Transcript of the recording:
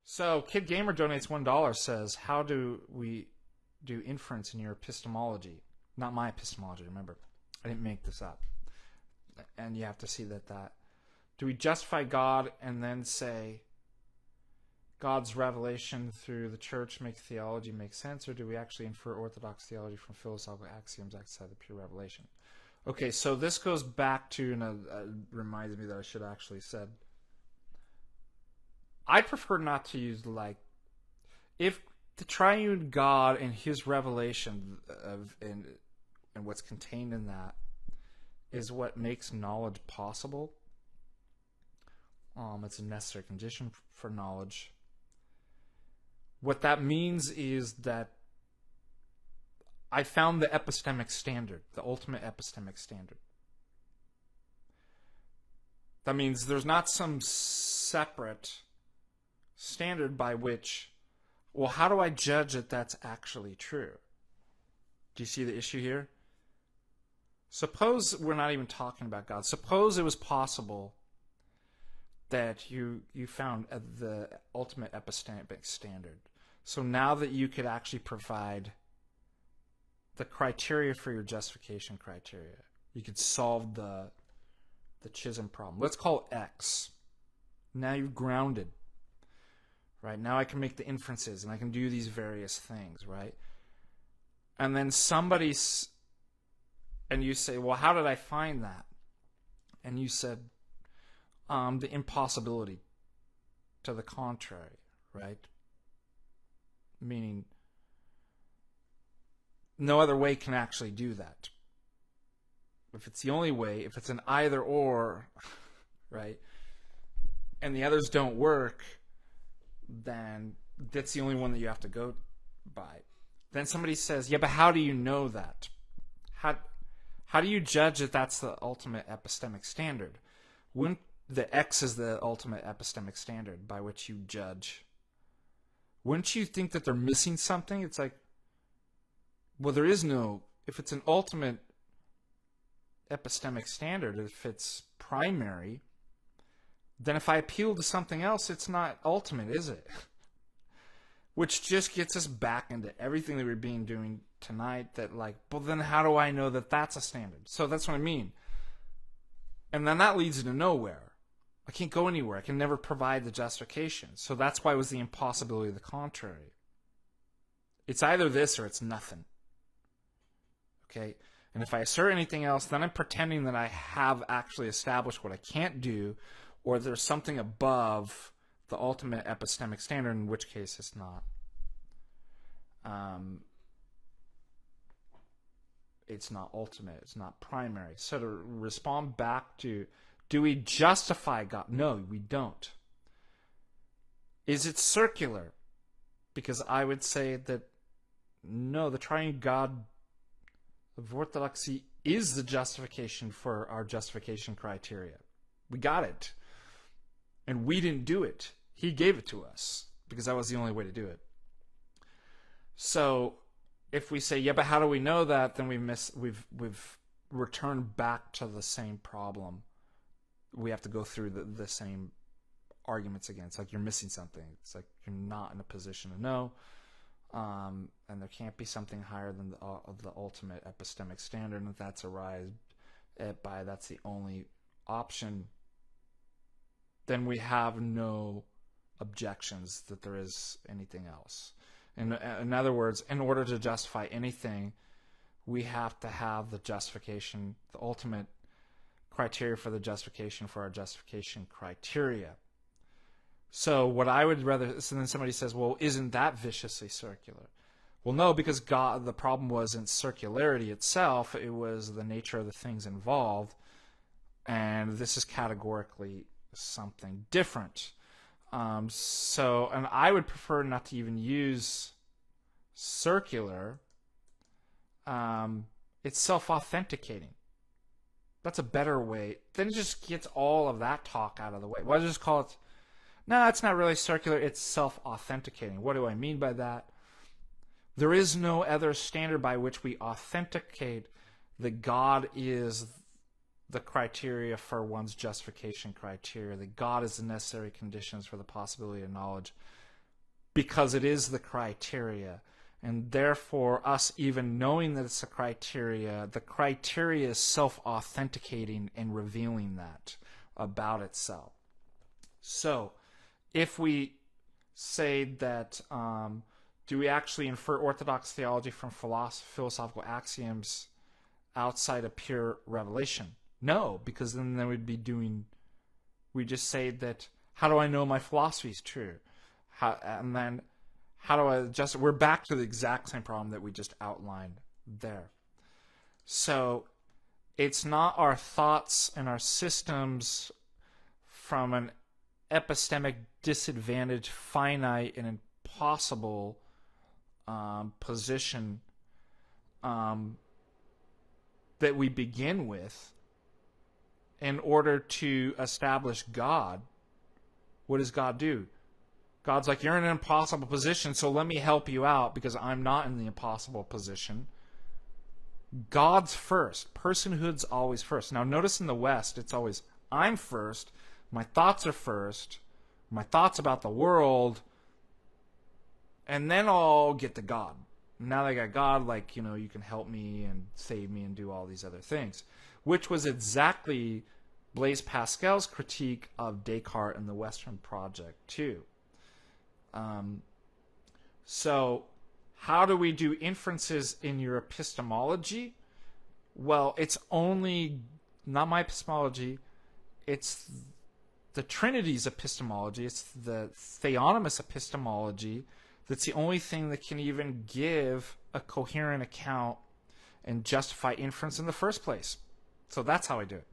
So, Kid Gamer donates $1, says, how do we do inference in your epistemology? Not my epistemology, remember. I didn't make this up. And you have to see that do we justify God and then say God's revelation through the church make theology make sense, or do we actually infer orthodox theology from philosophical axioms outside the pure revelation? Okay, so this goes back to, and reminds me that I should have actually said, I prefer not to use, like, if the triune God and his revelation and what's contained in that is what makes knowledge possible. It's a necessary condition for knowledge. What that means is that I found the epistemic standard, the ultimate epistemic standard. That means there's not some separate standard by which, well, how do I judge that that's actually true? Do you see the issue here? Suppose we're not even talking about God. Suppose it was possible that you found the ultimate epistemic standard. So now that you could actually provide the criteria for your justification criteria, you could solve the Chisholm problem. Let's call it X. Now you've grounded. Right? Now I can make the inferences and I can do these various things, right? And then and you say, well, how did I find that? And you said, the impossibility to the contrary, right? Meaning, no other way can actually do that. If it's the only way, if it's an either or, right, and the others don't work, then that's the only one that you have to go by. Then somebody says, yeah, but how do you know that? How do you judge that that's the ultimate epistemic standard? When the X is the ultimate epistemic standard by which you judge, wouldn't you think that they're missing something? It's like, well, there is no, if it's an ultimate epistemic standard, if it's primary, then if I appeal to something else, it's not ultimate, is it? Which just gets us back into everything that we've been doing tonight, that like, well, then how do I know that that's a standard? So that's what I mean. And then that leads to nowhere. I can't go anywhere. I can never provide the justification. So that's why it was the impossibility of the contrary. It's either this or it's nothing. Okay? And if I assert anything else, then I'm pretending that I have actually established what I can't do, or there's something above the ultimate epistemic standard, in which case it's not. It's not ultimate. It's not primary. So to respond back to, do we justify God? No, we don't. Is it circular? Because I would say that no, the triune God of orthodoxy is the justification for our justification criteria. We got it. And we didn't do it. He gave it to us because that was the only way to do it. So if we say, yeah, but how do we know that? Then we've returned back to the same problem. We have to go through the same arguments again. It's like you're missing something. It's like you're not in a position to know. And there can't be something higher than the ultimate epistemic standard. And if that's arrived by, that's the only option, then we have no objections that there is anything else. In other words, in order to justify anything, we have to have the justification, the ultimate criteria for the justification for our justification criteria. So what I would rather, so then somebody says, well, isn't that viciously circular? Well, no, because God, the problem wasn't circularity itself, it was the nature of the things involved, and this is categorically something different. And I would prefer not to even use circular. It's self-authenticating. That's a better way. Then it just gets all of that talk out of the way. Why don't I just call it, no, it's not really circular, it's self-authenticating. What do I mean by that? There is no other standard by which we authenticate that God is the criteria for one's justification criteria, that God is the necessary conditions for the possibility of knowledge, because it is the criteria. And therefore, us even knowing that it's the criteria is self-authenticating and revealing that about itself. So, if we say that, do we actually infer orthodox theology from philosophical axioms outside of pure revelation? No, because then we just say that, how do I know my philosophy is true? And then, how do I adjust it? We're back to the exact same problem that we just outlined there. So, it's not our thoughts and our systems from an epistemic disadvantage, finite and impossible position that we begin with in order to establish God. What does God do? God's like, you're in an impossible position, so let me help you out because I'm not in the impossible position. God's first. Personhood's always first. Now notice in the West, it's always, I'm first, my thoughts are first, my thoughts about the world, and then I'll get to God. Now that I got God, like, you can help me and save me and do all these other things. Which was exactly Blaise Pascal's critique of Descartes and the Western Project, too. So, how do we do inferences in your epistemology? Well, it's only, not my epistemology, it's the Trinity's epistemology, it's the theonomous epistemology that's the only thing that can even give a coherent account and justify inference in the first place. So that's how I do it.